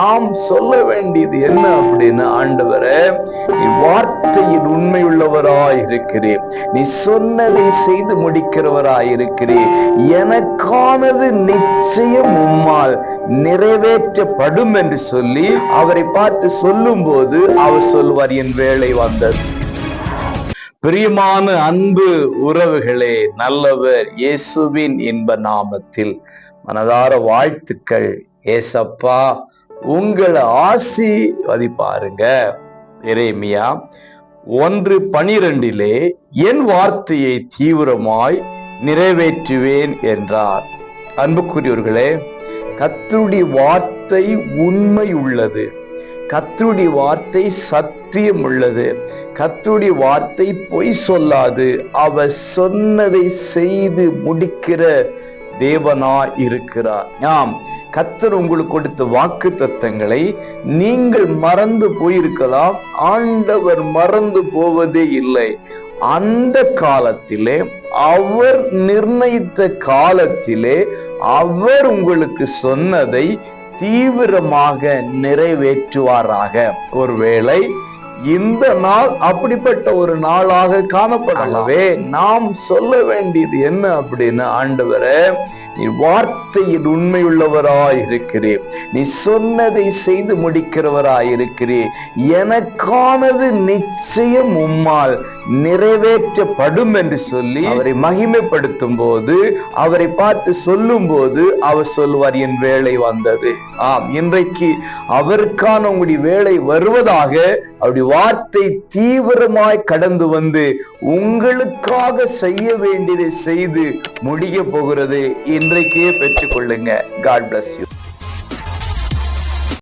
நாம் சொல்ல வேண்டியது என்ன அப்படின்னு, ஆண்டவரே நீ வார்த்தையில் உண்மையுள்ளவராய் இருக்கிறேன், நீ சொன்னதை செய்து முடிக்கிறவராய் இருக்கிறேன், எனக்கானது நிச்சயம் உம்மால் நிறைவேற்றப்படும் என்று சொல்லி அவரை பார்த்து சொல்லும் போது அவர் சொல்வார், என் வேலை வந்தது. பிரியமான அன்பு உறவுகளே, நல்லவர் இயேசுவின் இன்ப நாமத்தில் மனதார வாழ்த்துக்கள். ஏசப்பா உங்களை ஆசீர்வதிப்பாருங்க. எரேமியா 1:12 என் வார்த்தையை தீவிரமாய் நிறைவேற்றுவேன் என்றார். அன்புக்குரியவர்களே, கர்த்தருடைய வார்த்தை உண்மை உள்ளது, கர்த்தருடைய வார்த்தை சத்தியம் உள்ளது, கர்த்தருடைய வார்த்தை பொய் சொல்லாது. அவர் சொன்னதை செய்து முடிக்கிற தேவனாய் இருக்கிறார். கர்த்தர் உங்களுக்கு கொடுத்த வாக்கு தத்தங்களை நீங்கள் மறந்து போயிருக்கலாம். ஆண்டவர் மறந்து போவதே இல்லை. அந்த காலத்திலே, அவர் நிர்ணயித்த காலத்திலே அவர் உங்களுக்கு சொன்னதை தீவிரமாக நிறைவேற்றுவாராக. ஒருவேளை இந்த நாள் அப்படிப்பட்ட ஒரு நாளாக காணப்படலவே. நாம் சொல்ல வேண்டியது என்ன அப்படின்னு, ஆண்டவரே நீ வார்த்தையில் உண்மையுள்ளவராய் இருக்கிறேன், நீ சொன்னதை செய்து முடிக்கிறவராய் இருக்கிறேன், எனக்கானது நிச்சயம் உம்மால் நிறைவேற்றப்படும் என்று சொல்லி அவரை மகிமைப்படுத்தும் போது, அவரை பார்த்து சொல்லும் போது அவர் சொல்வார், என் வேலை வந்தது. இன்றைக்கு அவருக்கான உங்களுடைய வேலை வருவதாக அவருடைய வார்த்தை தீவிரமாய் கடந்து வந்து உங்களுக்காக செய்ய வேண்டியதை செய்து முடிய போகிறது. இன்றைக்கே பெற்றுக்கொள்ளுங்க. God bless you.